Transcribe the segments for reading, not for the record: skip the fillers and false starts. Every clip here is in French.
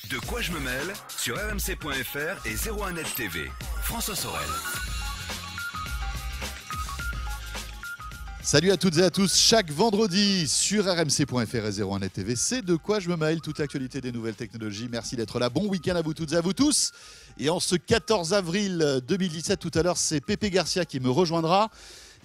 De quoi je me mêle sur rmc.fr et 01net TV. François Sorel. Salut à toutes et à tous, chaque vendredi sur rmc.fr et 01net TV, c'est De quoi je me mêle, toute l'actualité des nouvelles technologies. Merci d'être là, bon week-end à vous toutes et à vous tous. Et en ce 14 avril 2017, tout à l'heure, c'est Pépé Garcia qui me rejoindra.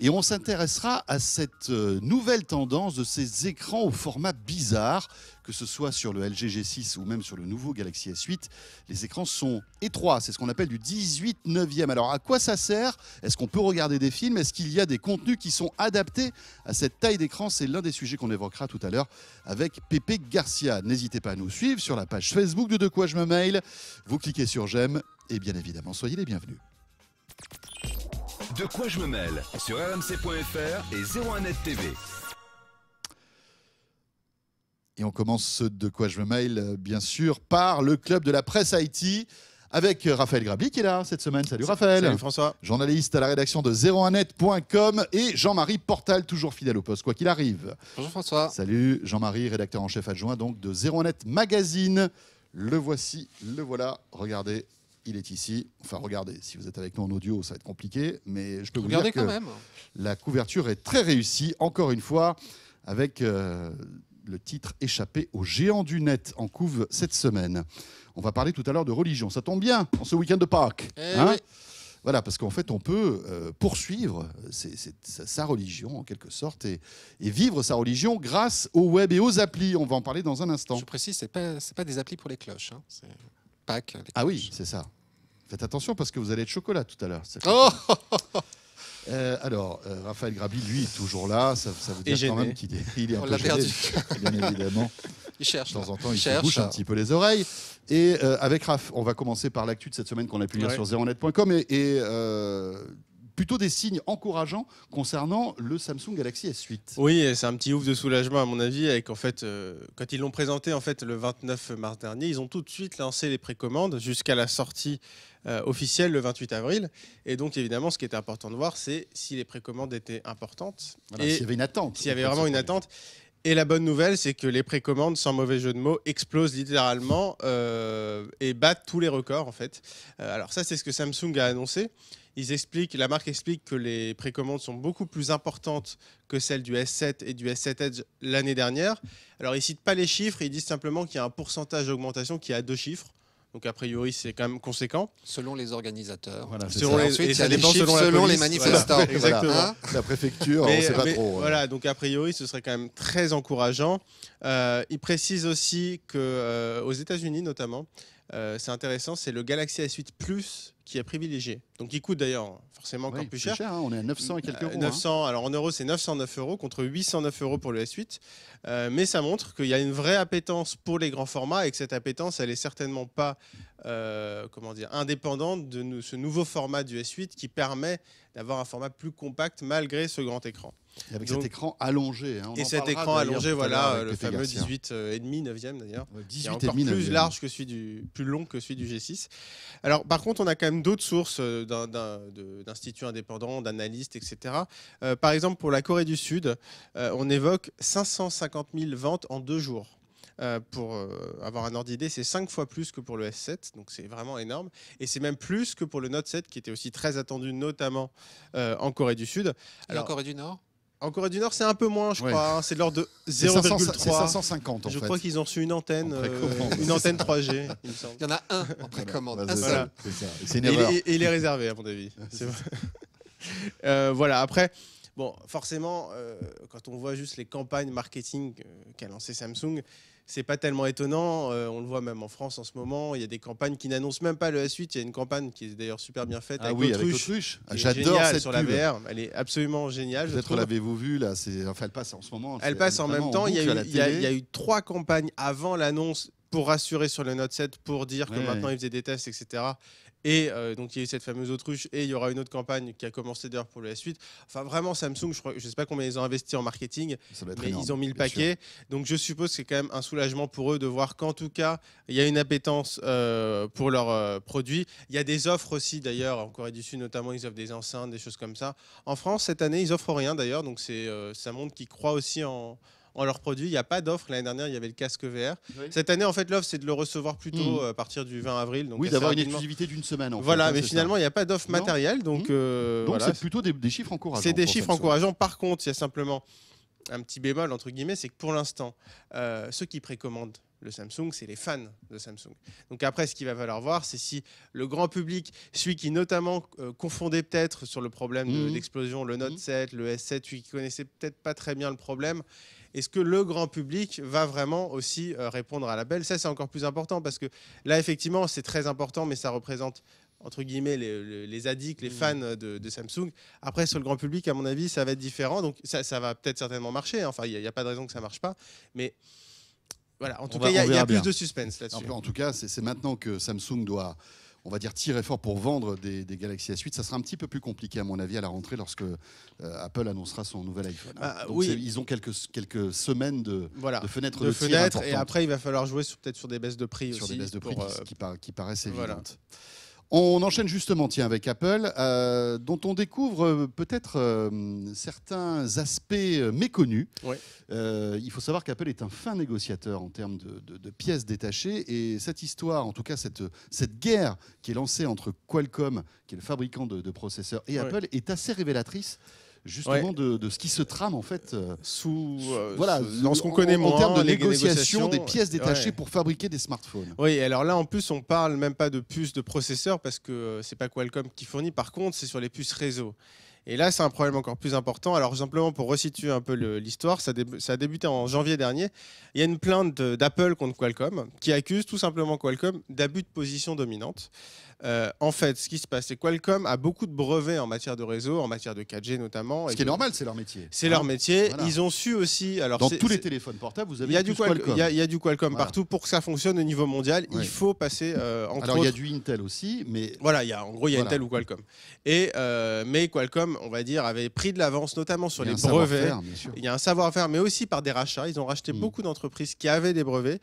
Et on s'intéressera à cette nouvelle tendance de ces écrans au format bizarre, que ce soit sur le LG G6 ou même sur le nouveau Galaxy S8. Les écrans sont étroits, c'est ce qu'on appelle du 18/9e. Alors à quoi ça sert? Est-ce qu'on peut regarder des films? Est-ce qu'il y a des contenus qui sont adaptés à cette taille d'écran? C'est l'un des sujets qu'on évoquera tout à l'heure avec Pépé Garcia. N'hésitez pas à nous suivre sur la page Facebook de quoi je me mêle. Vous cliquez sur j'aime et bien évidemment, soyez les bienvenus. De quoi je me mêle sur rmc.fr et 01net TV. Et on commence ce De quoi je me mêle, bien sûr, par le club de la presse IT avec Raphaël Grabli qui est là cette semaine. Salut Raphaël. Salut François. Journaliste à la rédaction de 01net.com et Jean-Marie Portal, toujours fidèle au poste, quoi qu'il arrive. Bonjour François. Salut Jean-Marie, rédacteur en chef adjoint donc de 01net Magazine. Le voici, le voilà, regardez. Il est ici. Enfin, regardez, si vous êtes avec nous en audio, ça va être compliqué, mais je peux vous dire que la couverture est très réussie, encore une fois, avec le titre « Échappé aux géants du net » en couve cette semaine. On va parler tout à l'heure de religion. Ça tombe bien, en ce week-end de Pâques. Oui. Voilà, parce qu'en fait, on peut poursuivre sa religion, en quelque sorte, et vivre sa religion grâce au web et aux applis. On va en parler dans un instant. Je précise, c'est pas des applis pour les cloches. Hein. C'est Pâques. Ah oui, c'est ça. Faites attention parce que vous allez être chocolat tout à l'heure. Oh alors, Raphaël Grabli, lui, est toujours là. Ça veut dire quand même qu'il est un peu gêné, bien évidemment. Il cherche. De temps en temps, il se bouche un petit peu les oreilles. Et avec Raph, on va commencer par l'actu de cette semaine qu'on a pu lire sur 01net.com et plutôt des signes encourageants concernant le Samsung Galaxy S8. Oui, c'est un petit ouf de soulagement à mon avis, avec en fait, quand ils l'ont présenté en fait le 29 mars dernier, ils ont tout de suite lancé les précommandes jusqu'à la sortie officielle le 28 avril. Et donc évidemment, ce qui était important de voir, c'est si les précommandes étaient importantes. Voilà, s'il y avait une attente. S'il y avait vraiment une attente. Et la bonne nouvelle, c'est que les précommandes, sans mauvais jeu de mots, explosent littéralement et battent tous les records en fait. Alors ça, c'est ce que Samsung a annoncé. La marque explique que les précommandes sont beaucoup plus importantes que celles du S7 et du S7 Edge l'année dernière. Alors, ils ne citent pas les chiffres, ils disent simplement qu'il y a un pourcentage d'augmentation qui est à 2 chiffres. Donc, a priori, c'est quand même conséquent. Selon les organisateurs. Voilà, Ensuite, il y a les chiffres selon selon les police. manifestants. Voilà. Exactement. Hein, la préfecture, on ne sait pas trop. Voilà, donc a priori, ce serait quand même très encourageant. Ils précisent aussi qu'aux États-Unis, notamment, c'est intéressant, c'est le Galaxy S8 Plus qui est privilégié. Donc il coûte d'ailleurs forcément encore plus cher. Hein, on est à 900 et quelques euros. 900, alors en euros, c'est 909 € contre 809 € pour le S8. Mais ça montre qu'il y a une vraie appétence pour les grands formats et que cette appétence, elle est certainement pas indépendante de ce nouveau format du S8 qui permet d'avoir un format plus compact malgré ce grand écran. Et avec cet écran allongé. Hein, et cet écran allongé, voilà, le fameux 18,5 9e d'ailleurs, qui est encore plus large que plus long que celui du G6. Alors par contre, on a quand même d'autres sources d'instituts indépendants, d'analystes, etc. Par exemple, pour la Corée du Sud, on évoque 550 000 ventes en 2 jours. Pour avoir un ordre d'idée, c'est 5 fois plus que pour le S7, donc c'est vraiment énorme. Et c'est même plus que pour le Note 7, qui était aussi très attendu, notamment en Corée du Sud. Alors, en Corée du Nord ? En Corée du Nord, c'est un peu moins, je crois. Hein, c'est de l'ordre de 0,3. C'est 550 en fait. Je crois qu'ils ont reçu une antenne 3G, il me semble. Il y en a un en précommande. Voilà. C'est une erreur. Et il est réservé, à mon avis. Voilà, après... Bon, forcément, quand on voit juste les campagnes marketing qu'a lancé Samsung, c'est pas tellement étonnant. On le voit même en France en ce moment. Il y a des campagnes qui n'annoncent même pas le S8. Il y a une campagne qui est d'ailleurs super bien faite avec l'autruche. J'adore cette sur pub. la VR. Elle est absolument géniale. Peut-être l'avez-vous vue là. Enfin, elle passe en ce moment. Elle passe en même temps. Il y a eu 3 campagnes avant l'annonce pour rassurer sur le Note 7, pour dire que maintenant ils faisaient des tests, etc. Et donc il y a eu cette fameuse autruche et il y aura une autre campagne qui a commencé d'ailleurs pour le S8. Enfin vraiment Samsung, je ne sais pas combien ils ont investi en marketing, mais ils ont mis le paquet. Donc je suppose que c'est quand même un soulagement pour eux de voir qu'en tout cas il y a une appétence pour leurs produits. Il y a des offres aussi d'ailleurs, en Corée du Sud notamment, ils offrent des enceintes, des choses comme ça. En France cette année ils offrent rien d'ailleurs, donc ça montre qu'ils croient aussi en en leurs produits. Il n'y a pas d'offre. L'année dernière, il y avait le casque VR. Oui. Cette année, en fait, l'offre, c'est de le recevoir plutôt à partir du 20 avril. Donc oui, d'avoir une exclusivité d'une semaine. Voilà, mais finalement, il n'y a pas d'offre matérielle. Donc voilà, c'est plutôt des chiffres encourageants. C'est des chiffres encourageants. Par contre, il y a simplement un petit bémol, entre guillemets, c'est que pour l'instant, ceux qui précommandent le Samsung, c'est les fans de Samsung. Donc après, ce qu'il va falloir voir, c'est si le grand public, celui qui notamment confondait peut-être sur le problème d'explosion, le Note 7, le S7, celui qui connaissait peut-être pas très bien le problème, est-ce que le grand public va vraiment aussi répondre à l'appel? Ça, c'est encore plus important parce que là, effectivement, c'est très important, mais ça représente entre guillemets les addicts, les fans de Samsung. Après, sur le grand public, à mon avis, ça va être différent. Donc ça va peut-être certainement marcher. Enfin, il n'y a pas de raison que ça ne marche pas. Mais voilà, en tout cas, il y a plus de suspense là-dessus. En tout cas, c'est maintenant que Samsung doit, on va dire, tirer fort pour vendre des Galaxy S8. Ça sera un petit peu plus compliqué, à mon avis, à la rentrée lorsque Apple annoncera son nouvel iPhone. Donc oui. Ils ont quelques semaines de fenêtres de tir. Et après, il va falloir jouer peut-être sur des baisses de prix sur aussi. Sur des baisses de prix qui paraissent évidentes. Voilà. On enchaîne justement avec Apple, dont on découvre peut-être certains aspects méconnus. Ouais. Il faut savoir qu'Apple est un fin négociateur en termes de pièces détachées. Et cette histoire, en tout cas cette guerre qui est lancée entre Qualcomm, qui est le fabricant de processeurs, et Apple, est assez révélatrice justement de ce qui se trame en fait dans ce qu'on connaît en termes de négociation des pièces détachées pour fabriquer des smartphones. Oui, alors là en plus on parle même pas de puces de processeurs parce que c'est pas Qualcomm qui fournit. Par contre, c'est sur les puces réseau. Et là, c'est un problème encore plus important. Alors, simplement pour resituer un peu l'histoire, ça a débuté en janvier dernier. Il y a une plainte d'Apple contre Qualcomm qui accuse tout simplement Qualcomm d'abus de position dominante. En fait, ce qui se passe, c'est que Qualcomm a beaucoup de brevets en matière de réseau, en matière de 4G notamment. Ce qui est normal, c'est leur métier. C'est leur métier. Voilà. Ils ont su aussi... Alors, dans tous les téléphones portables, vous avez du Qualcomm. Il y a du Qualcomm partout. Pour que ça fonctionne au niveau mondial, il faut passer Alors, il y a du Intel aussi, mais... Voilà, en gros, il y a Intel ou Qualcomm. Mais Qualcomm, on va dire, avait pris de l'avance, notamment sur les brevets. Il y a un savoir-faire, mais aussi par des rachats. Ils ont racheté beaucoup d'entreprises qui avaient des brevets.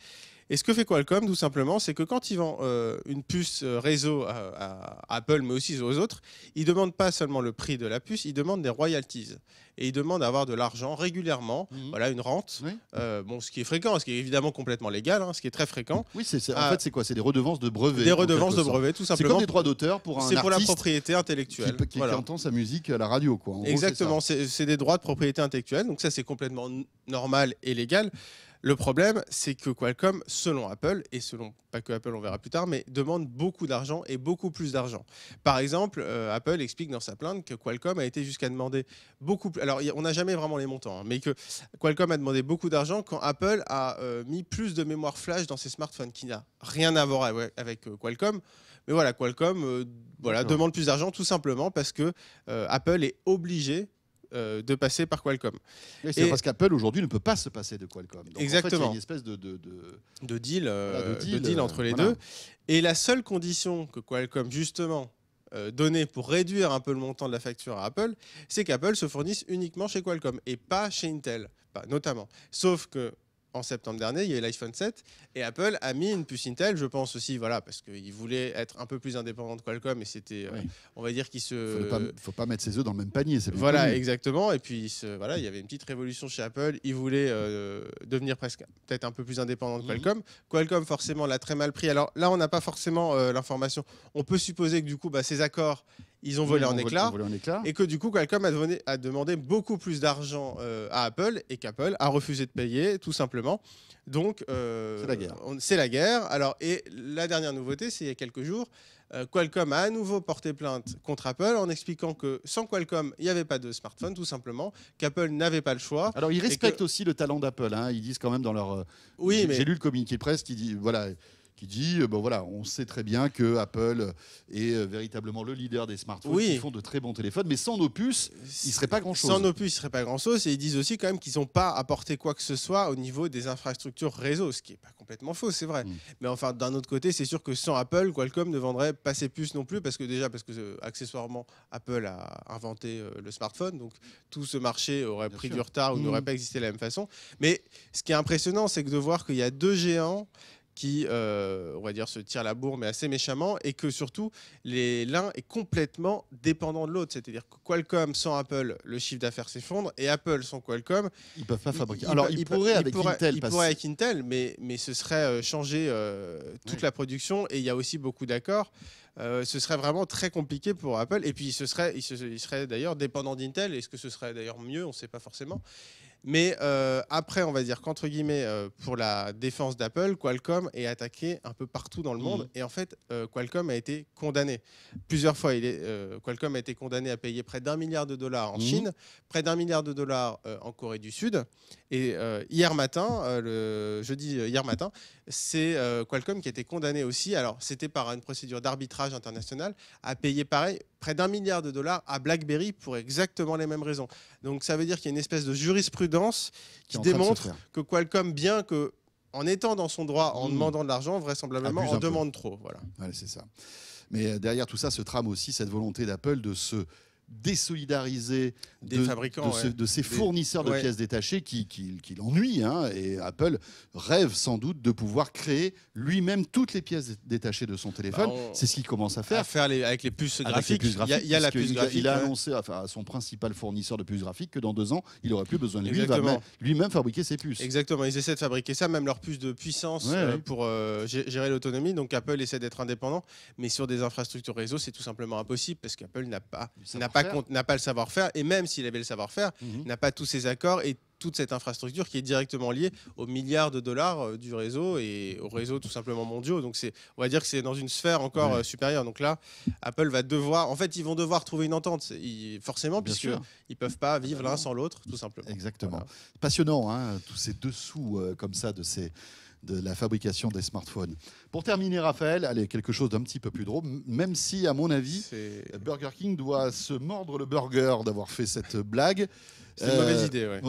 Et ce que fait Qualcomm, tout simplement, c'est que quand ils vendent une puce réseau à Apple, mais aussi aux autres, ils ne demandent pas seulement le prix de la puce, ils demandent des royalties. Et ils demandent d'avoir de l'argent régulièrement, voilà, une rente. Oui. Ce qui est fréquent, ce qui est évidemment complètement légal, ce qui est très fréquent. Oui, en fait, c'est quoi? C'est des redevances de brevets. Des redevances de brevets, tout simplement. C'est comme des droits d'auteur pour un artiste. C'est pour la propriété intellectuelle. Qui entend sa musique à la radio, quoi. Exactement, c'est des droits de propriété intellectuelle. Donc ça, c'est complètement normal et légal. Le problème, c'est que Qualcomm, selon Apple, et selon pas que Apple, on verra plus tard, mais demande beaucoup d'argent et beaucoup plus d'argent. Par exemple, Apple explique dans sa plainte que Qualcomm a été jusqu'à demander beaucoup plus... Alors, on n'a jamais vraiment les montants, mais que Qualcomm a demandé beaucoup d'argent quand Apple a mis plus de mémoire flash dans ses smartphones, qui n'a rien à voir avec Qualcomm. Mais voilà, Qualcomm demande plus d'argent tout simplement parce que Apple est obligé de passer par Qualcomm. C'est parce qu'Apple aujourd'hui ne peut pas se passer de Qualcomm. Donc, exactement. En fait, il y a une espèce de deal entre les deux. Et la seule condition que Qualcomm justement donnait pour réduire un peu le montant de la facture à Apple, c'est qu'Apple se fournisse uniquement chez Qualcomm et pas chez Intel, notamment. Sauf que en septembre dernier, il y a eu l'iPhone 7 et Apple a mis une puce Intel, je pense aussi, parce qu'ils voulaient être un peu plus indépendants de Qualcomm et c'était, on va dire qu'il se... Faut pas mettre ses œufs dans le même panier. Voilà, exactement. Et puis, il y avait une petite révolution chez Apple. Ils voulaient devenir peut-être un peu plus indépendants de Qualcomm. Qualcomm, forcément, l'a très mal pris. Alors là, on n'a pas forcément l'information. On peut supposer que du coup, ces accords, ils ont volé en éclats. Et que du coup, Qualcomm a demandé beaucoup plus d'argent à Apple et qu'Apple a refusé de payer, tout simplement. Donc, c'est la guerre. C'est la guerre. Alors, et la dernière nouveauté, c'est il y a quelques jours, Qualcomm a à nouveau porté plainte contre Apple en expliquant que sans Qualcomm, il n'y avait pas de smartphone, tout simplement, qu'Apple n'avait pas le choix. Alors, ils respectent aussi le talent d'Apple. Ils disent quand même dans leur... Oui, j'ai lu le communiqué de presse qui dit... qui dit on sait très bien que Apple est véritablement le leader des smartphones, qui font de très bons téléphones, mais sans nos puces, il ne serait pas grand-chose. Sans nos puces, il ne serait pas grand-chose. Et ils disent aussi quand même qu'ils n'ont pas apporté quoi que ce soit au niveau des infrastructures réseau, ce qui n'est pas complètement faux, c'est vrai. Mais enfin, d'un autre côté, c'est sûr que sans Apple, Qualcomm ne vendrait pas ses puces non plus, parce que accessoirement, Apple a inventé le smartphone, donc tout ce marché aurait pris du retard ou n'aurait pas existé de la même façon. Mais ce qui est impressionnant, c'est que de voir qu'il y a deux géants qui, on va dire, se tirent la bourre, mais assez méchamment, et que surtout, l'un est complètement dépendant de l'autre. C'est-à-dire que Qualcomm sans Apple, le chiffre d'affaires s'effondre, et Apple sans Qualcomm, ils ne peuvent pas fabriquer. Alors, ils pourraient avec Intel. Ils pourraient avec Intel, mais ce serait changer toute la production, et il y a aussi beaucoup d'accords. Ce serait vraiment très compliqué pour Apple. Et puis, il serait d'ailleurs dépendant d'Intel. Est-ce que ce serait d'ailleurs mieux? On ne sait pas forcément. Mais après, on va dire qu'entre guillemets, pour la défense d'Apple, Qualcomm est attaqué un peu partout dans le monde. Et en fait, Qualcomm a été condamné plusieurs fois. Qualcomm a été condamné à payer près d'1 milliard de dollars en Chine, près d'1 milliard de dollars en Corée du Sud. Et hier matin, hier matin, c'est Qualcomm qui a été condamné aussi. Alors, c'était par une procédure d'arbitrage international à payer pareil près d'1 milliard de dollars à BlackBerry pour exactement les mêmes raisons. Donc, ça veut dire qu'il y a une espèce de jurisprudence qui démontre que Qualcomm, bien que en étant dans son droit, en demandant de l'argent, vraisemblablement en demande trop. Voilà. Ouais, c'est ça. Mais derrière tout ça se trame aussi cette volonté d'Apple de se désolidariser des fabricants, de ces fournisseurs de pièces détachées qui l'ennuient. Et Apple rêve sans doute de pouvoir créer lui-même toutes les pièces détachées de son téléphone. C'est ce qu'il commence à faire. Avec les puces graphiques. Il y a la puce graphique. Il a annoncé à son principal fournisseur de puces graphiques que dans 2 ans, il n'aurait plus besoin de lui. Il va lui-même fabriquer ses puces. Exactement. Ils essaient de fabriquer ça, même leurs puces de puissance pour gérer l'autonomie. Donc Apple essaie d'être indépendant. Mais sur des infrastructures réseau, c'est tout simplement impossible parce qu'Apple n'a pas le savoir-faire, et même s'il avait le savoir-faire, n'a pas tous ces accords et toute cette infrastructure qui est directement liée aux milliards de dollars du réseau et aux réseaux tout simplement mondiaux. Donc on va dire que c'est dans une sphère encore supérieure. Donc là, Apple va devoir, en fait, ils vont devoir trouver une entente, forcément, puisqu'ils ne peuvent pas vivre l'un sans l'autre, tout simplement. Exactement. Voilà. Passionnant, tous ces dessous comme ça de la fabrication des smartphones. Pour terminer, Raphaël, allez, quelque chose d'un petit peu plus drôle, même si, à mon avis, Burger King doit se mordre le burger d'avoir fait cette blague. C'est une mauvaise idée,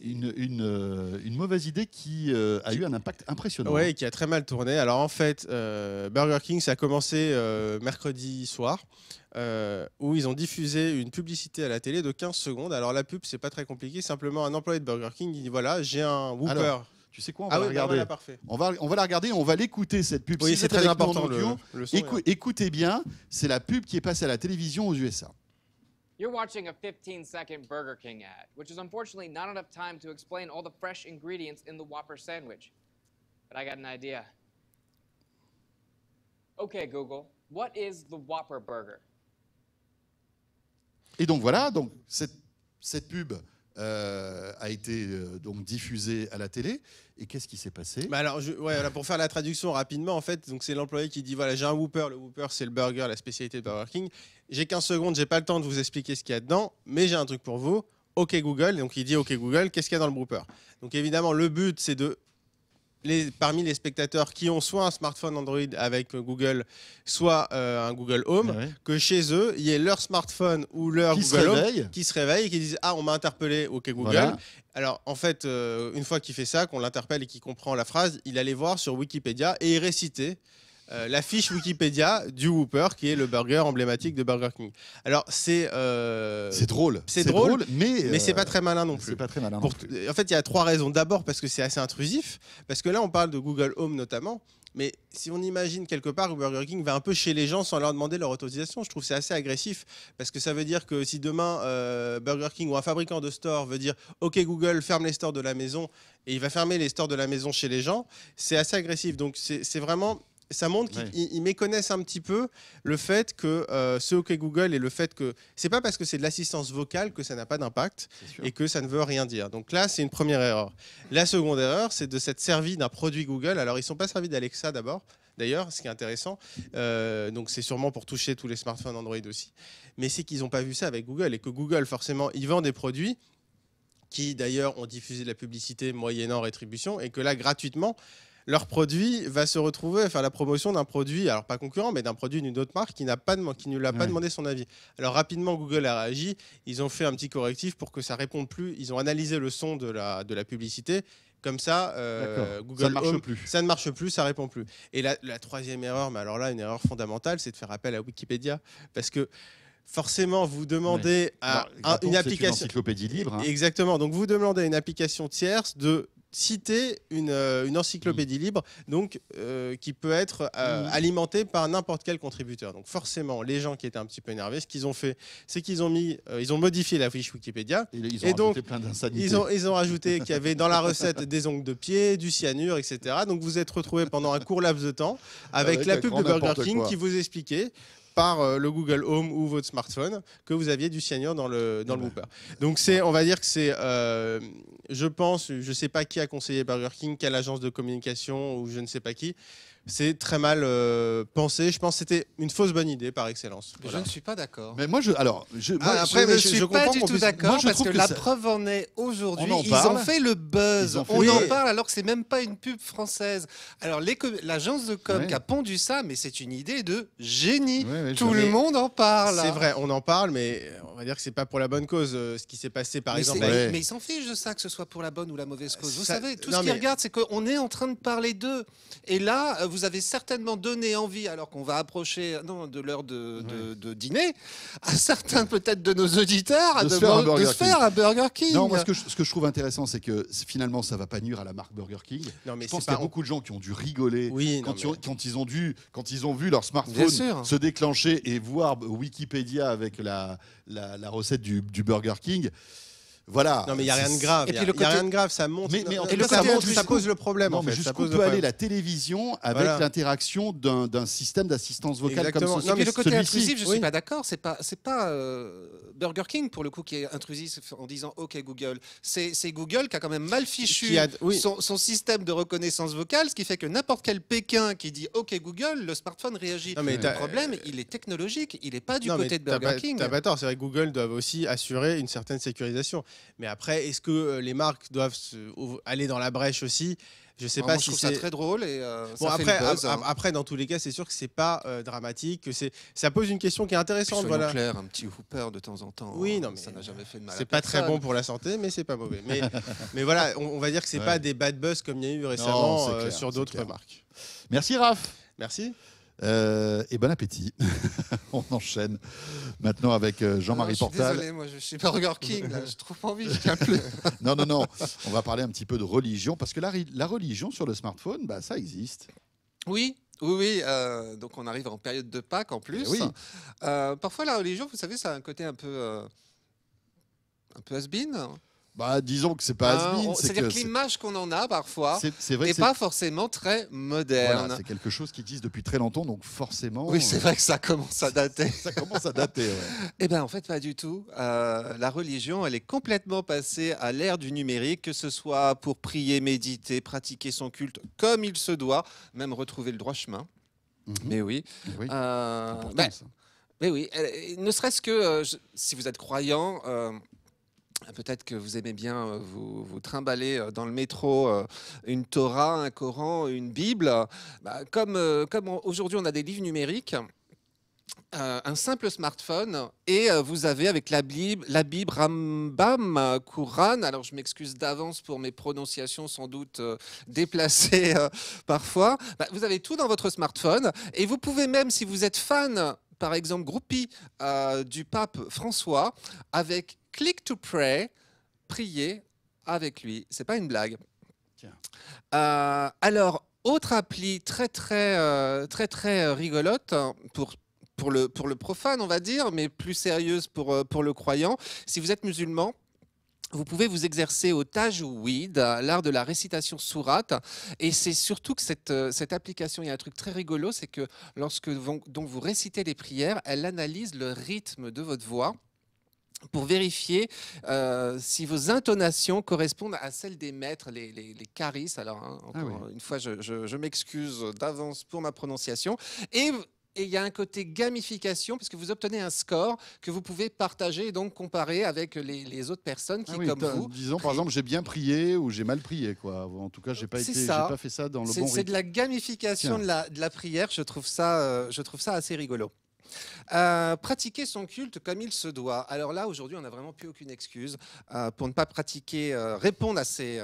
une mauvaise idée qui a eu un impact impressionnant. Oui, qui a très mal tourné. Alors en fait, Burger King, ça a commencé mercredi soir, où ils ont diffusé une publicité à la télé de 15 secondes. Alors la pub, c'est pas très compliqué, simplement un employé de Burger King dit voilà, j'ai un Whopper. Alors, tu sais quoi, on va la regarder. Voilà, parfait. On va la regarder, on va l'écouter cette pub. Oui, c'est très important. Le son, écoutez bien, c'est la pub qui est passée à la télévision aux USA. You're watching a 15-second Burger King ad, which is unfortunately not enough time to explain all the fresh ingredients in the Whopper sandwich. But I got an idea. Okay, Google, what is the Whopper burger? Et donc voilà, donc cette pub a été donc diffusée à la télé. Et qu'est-ce qui s'est passé? Alors, pour faire la traduction rapidement, en fait, donc c'est l'employé qui dit voilà, j'ai un Whopper. Le Whopper, c'est le burger, la spécialité de Burger King. J'ai 15 secondes, j'ai pas le temps de vous expliquer ce qu'il y a dedans, mais j'ai un truc pour vous. OK Google. Donc il dit OK Google, qu'est-ce qu'il y a dans le Whopper? Donc évidemment, le but, c'est parmi les spectateurs qui ont soit un smartphone Android avec Google, soit un Google Home, que chez eux, il y ait leur smartphone ou leur Google Home qui se réveille et qui disent on m'a interpellé, OK Google. Voilà. Alors en fait, une fois qu'il fait ça, qu'on l'interpelle et qu'il comprend la phrase, il allait voir sur Wikipédia et il récitait la fiche Wikipédia du Whopper, qui est le burger emblématique de Burger King. Alors c'est drôle, mais c'est pas très malin non plus. C'est pas très malin. En fait, il y a 3 raisons. D'abord parce que c'est assez intrusif, parce que là on parle de Google Home notamment. Mais si on imagine quelque part où Burger King va un peu chez les gens sans leur demander leur autorisation, je trouve que c'est assez agressif. Parce que ça veut dire que si demain, Burger King ou un fabricant de stores veut dire « Ok Google, ferme les stores de la maison » et il va fermer les stores de la maison chez les gens, c'est assez agressif. Donc c'est vraiment... Ça montre qu'ils méconnaissent un petit peu le fait que ce OK Google et le fait que c'est pas parce que c'est de l'assistance vocale que ça n'a pas d'impact et que ça ne veut rien dire. Donc là, c'est une première erreur. La seconde erreur, c'est de s'être servi d'un produit Google. Alors, ils ne sont pas servis d'Alexa d'abord, d'ailleurs, ce qui est intéressant. Donc, c'est sûrement pour toucher tous les smartphones Android aussi. Mais c'est qu'ils n'ont pas vu ça avec Google et que Google, forcément, ils vendent des produits qui, d'ailleurs, ont diffusé de la publicité moyennant rétribution et que là, gratuitement, leur produit va se retrouver à faire la promotion d'un produit, alors pas concurrent, mais d'un produit d'une autre marque qui ne lui a pas demandé son avis. Alors rapidement, Google a réagi, ils ont fait un petit correctif pour que ça réponde plus, ils ont analysé le son de la publicité, comme ça, Google ça ne marche Home, plus. Ça ne marche plus, ça répond plus. Et la troisième erreur, mais alors là, une erreur fondamentale, c'est de faire appel à Wikipédia, parce que forcément, vous demandez à une application... C'est une encyclopédie libre. Exactement. Donc, vous demandez à une application tierce de citer une encyclopédie libre, donc qui peut être alimentée par n'importe quel contributeur. Donc forcément, les gens qui étaient un petit peu énervés, ce qu'ils ont fait, c'est qu'ils ont modifié la fiche Wikipédia. Et donc, plein ils ont rajouté qu'il y avait dans la recette des ongles de pied, du cyanure, etc. Donc vous êtes retrouvés pendant un court laps de temps avec la pub de Burger King qui vous expliquait par le Google Home ou votre smartphone que vous aviez du cyanure dans le Whopper. Donc on va dire que c'est, je pense, je sais pas qui a conseillé Burger King, quelle agence de communication ou je ne sais pas qui. C'est très mal pensé. Je pense que c'était une fausse bonne idée par excellence. Voilà. Je ne suis pas d'accord. Mais moi, je ne suis pas du tout d'accord parce que la preuve en est aujourd'hui. Ils ont fait le buzz. On en parle alors que c'est même pas une pub française. Alors l'agence de com qui a pondu ça, mais c'est une idée de génie. Tout le monde en parle. C'est vrai, on en parle, mais on va dire que c'est pas pour la bonne cause. Ce qui s'est passé par exemple. Mais ils s'en fichent de ça, que ce soit pour la bonne ou la mauvaise cause. Vous savez, tout ce qu'ils regardent, c'est qu'on est en train de parler d'eux. Et là, vous avez certainement donné envie, alors qu'on va approcher de l'heure de dîner, à certains peut-être de nos auditeurs de se faire un Burger King. Non, moi, ce que je trouve intéressant, c'est que finalement, ça ne va pas nuire à la marque Burger King. Non, mais je pense qu'il y a beaucoup de gens qui ont dû rigoler quand ils ont vu leur smartphone se déclencher et voir Wikipédia avec la recette du Burger King. Voilà. Non, mais il n'y a rien de grave. Il n'y a rien de grave, ça monte. Ça pose le problème. Non, mais jusqu'où peut aller la télévision avec l'interaction d'un système d'assistance vocale comme ceci. Et puis le côté intrusif, je ne suis pas d'accord. C'est pas Burger King, pour le coup, qui est intrusif en disant OK Google. C'est Google qui a quand même mal fichu son système de reconnaissance vocale, ce qui fait que n'importe quel Pékin qui dit OK Google, le smartphone réagit. Le problème, il est technologique. Il n'est pas du côté de Burger King. T'as pas tort. C'est vrai que Google doit aussi assurer une certaine sécurisation. Mais après, est-ce que les marques doivent aller dans la brèche aussi ? Je sais pas si c'est très drôle et bon, après dans tous les cas c'est sûr que c'est pas dramatique, que ça pose une question qui est intéressante. Voilà. Clair, un petit Whopper de temps en temps. Oui, non, mais ça n'a jamais fait de mal. C'est pas très bon pour la santé, mais c'est pas mauvais. Mais voilà, on va dire que c'est pas des bad buzz comme il y a eu récemment sur d'autres marques. Merci Raph. Merci. Et bon appétit. On enchaîne maintenant avec Jean-Marie Portal. Désolé, moi je suis Burger King, là, j'ai trop envie, je tiens plus. Non, on va parler un petit peu de religion parce que la religion sur le smartphone, ça existe. Oui. Donc on arrive en période de Pâques en plus. Oui. Parfois la religion, vous savez, ça a un côté un peu has-been. Disons que c'est pas has-been. C'est-à-dire que l'image qu'on en a parfois n'est pas forcément très moderne. Voilà, c'est quelque chose qui existe depuis très longtemps, donc forcément... Oui, c'est vrai que ça commence à dater. Eh bien, en fait, pas du tout. La religion, elle est complètement passée à l'ère du numérique, que ce soit pour prier, méditer, pratiquer son culte comme il se doit, même retrouver le droit chemin. Mais oui. Mais oui, ne serait-ce que si vous êtes croyant... peut-être que vous aimez bien vous trimballer dans le métro une Torah, un Coran, une Bible. Comme aujourd'hui on a des livres numériques, un simple smartphone et vous avez avec la Bible Rambam, Quran. Alors je m'excuse d'avance pour mes prononciations sans doute déplacées parfois. Vous avez tout dans votre smartphone et vous pouvez même, si vous êtes fan, par exemple groupie du pape François, avec Click to Pray, prier avec lui. C'est pas une blague. Alors, autre appli très rigolote pour le profane, on va dire, mais plus sérieuse pour le croyant. Si vous êtes musulman, vous pouvez vous exercer au tajwid, l'art de la récitation sourate. Et c'est surtout que cette application, il y a un truc très rigolo, c'est que lorsque vous récitez les prières, elle analyse le rythme de votre voix pour vérifier si vos intonations correspondent à celles des maîtres, les caris. Alors, une fois, je m'excuse d'avance pour ma prononciation. Et il y a un côté gamification, puisque vous obtenez un score que vous pouvez partager et donc comparer avec les autres personnes qui, comme vous... Disons, par exemple, j'ai bien prié ou j'ai mal prié, quoi. En tout cas, j'ai pas fait ça dans le bon rythme. C'est de la gamification de la prière. Je trouve ça assez rigolo. Pratiquer son culte comme il se doit. Alors là, aujourd'hui, on n'a vraiment plus aucune excuse pour ne pas pratiquer, répondre à ces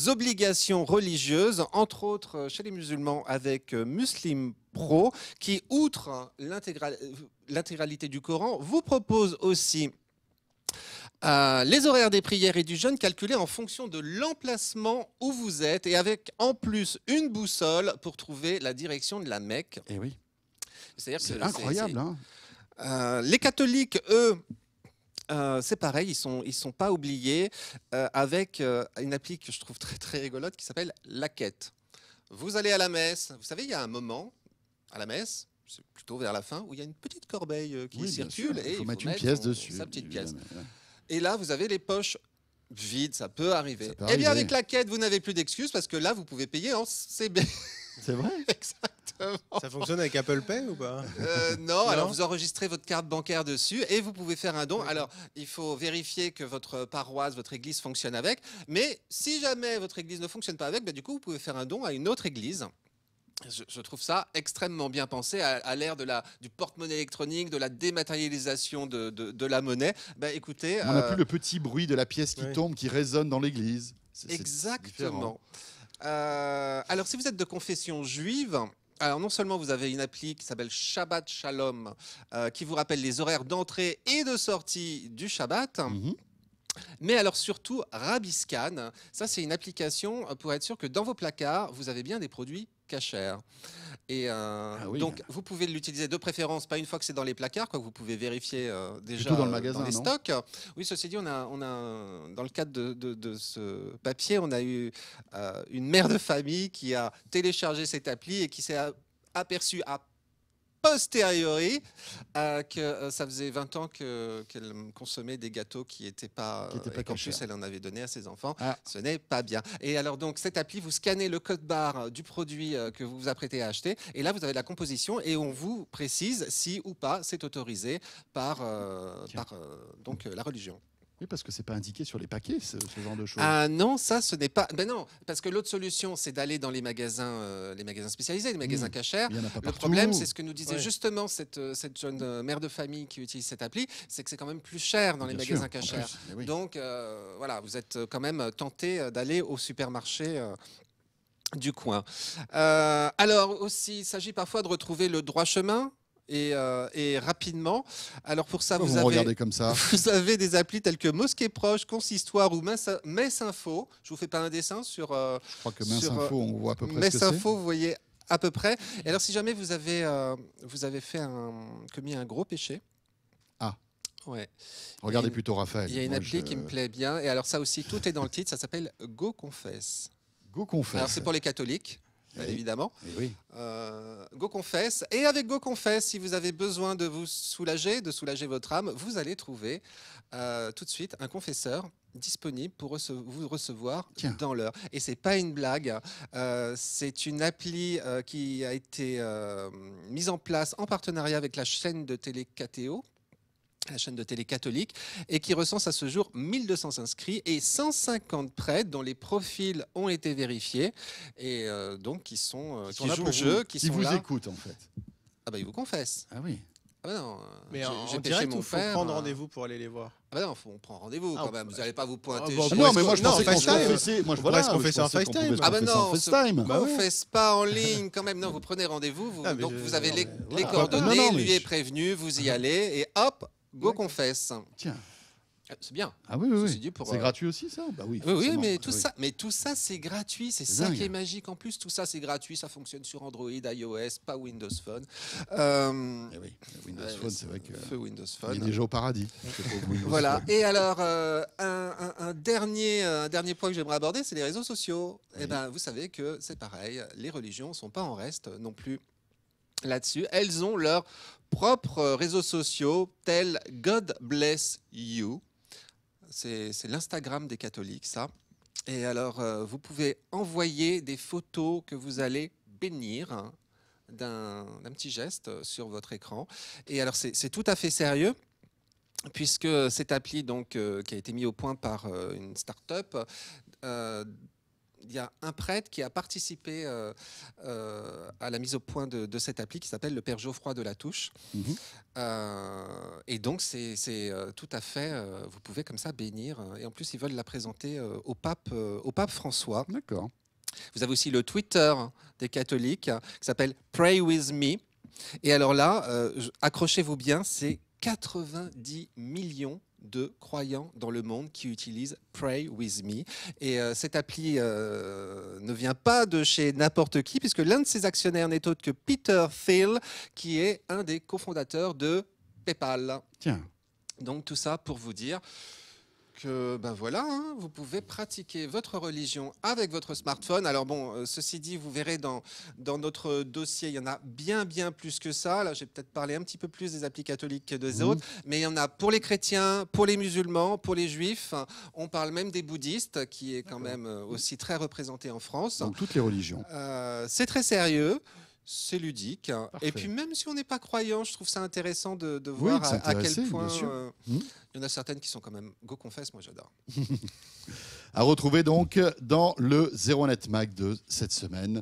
obligations religieuses, entre autres chez les musulmans avec Muslim Pro, qui, outre l'intégralité du Coran, vous propose aussi les horaires des prières et du jeûne calculés en fonction de l'emplacement où vous êtes et avec en plus une boussole pour trouver la direction de la Mecque. Et oui. C'est-à-dire C'est incroyable. Les catholiques, eux, c'est pareil, ils sont pas oubliés avec une appli que je trouve très très rigolote qui s'appelle La Quête. Vous allez à la messe, vous savez, il y a un moment à la messe, c'est plutôt vers la fin, où il y a une petite corbeille qui circule et il faut mettre une pièce dessus. Sa petite pièce. Et là, vous avez les poches vides, ça peut arriver. Eh bien, avec La Quête, vous n'avez plus d'excuses parce que là, vous pouvez payer en CB. C'est vrai. Exactement. Ça fonctionne avec Apple Pay ou pas? Non, alors vous enregistrez votre carte bancaire dessus et vous pouvez faire un don. Alors, il faut vérifier que votre paroisse, votre église fonctionne avec. Mais si jamais votre église ne fonctionne pas avec, du coup, vous pouvez faire un don à une autre église. Je trouve ça extrêmement bien pensé à l'ère du porte-monnaie électronique, de la dématérialisation de la monnaie. Écoutez, on n'a plus le petit bruit de la pièce qui tombe, qui résonne dans l'église. Exactement. Alors, si vous êtes de confession juive, alors non seulement vous avez une appli qui s'appelle Shabbat Shalom, qui vous rappelle les horaires d'entrée et de sortie du Shabbat. Mais alors surtout, Rabiscan, ça c'est une application pour être sûr que dans vos placards, vous avez bien des produits cachers. Et donc vous pouvez l'utiliser de préférence, pas une fois que c'est dans les placards, quoi, vous pouvez vérifier déjà dans le magasin, dans les stocks. Oui, ceci dit, on a dans le cadre de ce papier, on a eu une mère de famille qui a téléchargé cette appli et qui s'est aperçue à posteriori que ça faisait 20 ans qu'elle consommait des gâteaux qui n'étaient pas et qu'en plus elle en avait donné à ses enfants. Ce n'est pas bien. Et alors donc cette appli, vous scannez le code barre du produit que vous vous apprêtez à acheter et là vous avez la composition et on vous précise si ou pas c'est autorisé par donc la religion. Oui, parce que c'est pas indiqué sur les paquets, ce genre de choses. Ah non, ça, ce n'est pas. Ben non, parce que l'autre solution, c'est d'aller dans les magasins spécialisés, les magasins cachers. Le problème, c'est ce que nous disait justement cette jeune mère de famille qui utilise cette appli, c'est que c'est quand même plus cher dans les magasins cachers. Donc voilà, vous êtes quand même tenté d'aller au supermarché du coin. Alors aussi, il s'agit parfois de retrouver le droit chemin. Et rapidement. Alors pour ça, vous avez des applis telles que Mosquée Proche, Consistoire ou Messe Info. Je vous fais pas un dessin sur. Je crois que Messe Info, on voit à peu près. Messe Info, vous voyez à peu près. Et alors si jamais vous avez commis un gros péché. Ouais. Regardez plutôt Raphaël. Il y a une appli qui me plaît bien. Et alors ça aussi, tout est dans le titre. Ça s'appelle GoConfess. GoConfess. Alors c'est pour les catholiques. Évidemment. Oui. GoConfess. Et avec GoConfess, si vous avez besoin de vous soulager, de soulager votre âme, vous allez trouver tout de suite un confesseur disponible pour vous recevoir dans l'heure. Et c'est pas une blague. C'est une appli qui a été mise en place en partenariat avec la chaîne de télé KTO, la chaîne de télé catholique, et qui recense à ce jour 1200 inscrits et 150 prêtres dont les profils ont été vérifiés et donc qui jouent le jeu, qui vous écoutent en fait. Ah bah ils vous confessent. Ah oui. Ah bah non. Mais en direct, il faut prendre rendez-vous pour aller les voir. Ah bah non, on prend rendez-vous quand même. Vous n'allez pas vous pointer. Non, mais moi je pensais qu'on se confessait en FaceTime. Ah bah non, on ne fait pas en ligne quand même. Non, vous prenez rendez-vous. Donc vous avez les coordonnées, lui est prévenu, vous y allez et hop. GoConfess. Tiens. C'est bien. Ah oui. C'est gratuit aussi, ça? Bah oui. Oui, mais tout ça, c'est gratuit. C'est ça qui est magique. En plus, tout ça, c'est gratuit. Ça fonctionne sur Android, iOS, pas Windows Phone. Windows Phone, c'est vrai que. Feu Windows Phone. Il est déjà au paradis. Voilà. Et alors, un dernier point que j'aimerais aborder, c'est les réseaux sociaux. Oui. Eh ben, vous savez que c'est pareil. Les religions ne sont pas en reste non plus là-dessus. Elles ont leurs propres réseaux sociaux tels God Bless You. C'est l'Instagram des catholiques, ça. Et alors, vous pouvez envoyer des photos que vous allez bénir d'un petit geste sur votre écran. Et alors, c'est tout à fait sérieux, puisque cette appli donc, qui a été mise au point par une start-up il y a un prêtre qui a participé à la mise au point de cette appli qui s'appelle le Père Geoffroy de la Touche. Et donc, c'est tout à fait... vous pouvez comme ça bénir. Et en plus, ils veulent la présenter au pape François. D'accord. Vous avez aussi le Twitter des catholiques qui s'appelle Pray With Me. Et alors là, accrochez-vous bien, c'est 90 millions de croyants dans le monde qui utilisent Pray With Me. Et cette appli ne vient pas de chez n'importe qui, puisque l'un de ses actionnaires n'est autre que Peter Thiel, qui est un des cofondateurs de PayPal. Tiens. Donc tout ça pour vous dire que voilà, hein, vous pouvez pratiquer votre religion avec votre smartphone. Alors bon, ceci dit, vous verrez dans notre dossier, il y en a bien plus que ça. Là, j'ai peut-être parlé un petit peu plus des applis catholiques que des autres, mais il y en a pour les chrétiens, pour les musulmans, pour les juifs. On parle même des bouddhistes, qui est quand même aussi très représenté en France. Dans toutes les religions. C'est très sérieux. C'est ludique. Parfait. Et puis même si on n'est pas croyant, je trouve ça intéressant de voir à quel point il y en a certaines qui sont quand même go confess, moi j'adore. À retrouver donc dans le 01net Mag de cette semaine,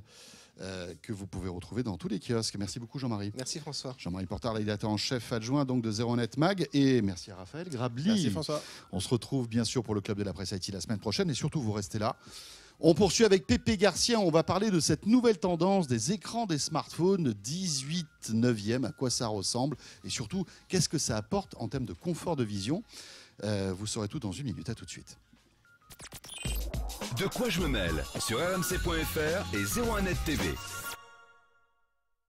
que vous pouvez retrouver dans tous les kiosques. Merci beaucoup Jean-Marie. Merci François. Jean-Marie Portard, rédacteur en chef adjoint donc de 01net Mag, et merci à Raphaël Grabli. Merci François. On se retrouve bien sûr pour le Club de la Presse IT la semaine prochaine, et surtout vous restez là. On poursuit avec Pépé Garcia, on va parler de cette nouvelle tendance des écrans des smartphones 18/9e, à quoi ça ressemble et surtout qu'est-ce que ça apporte en termes de confort de vision. Vous saurez tout dans une minute, à tout de suite. De quoi je me mêle sur rmc.fr et 01net TV.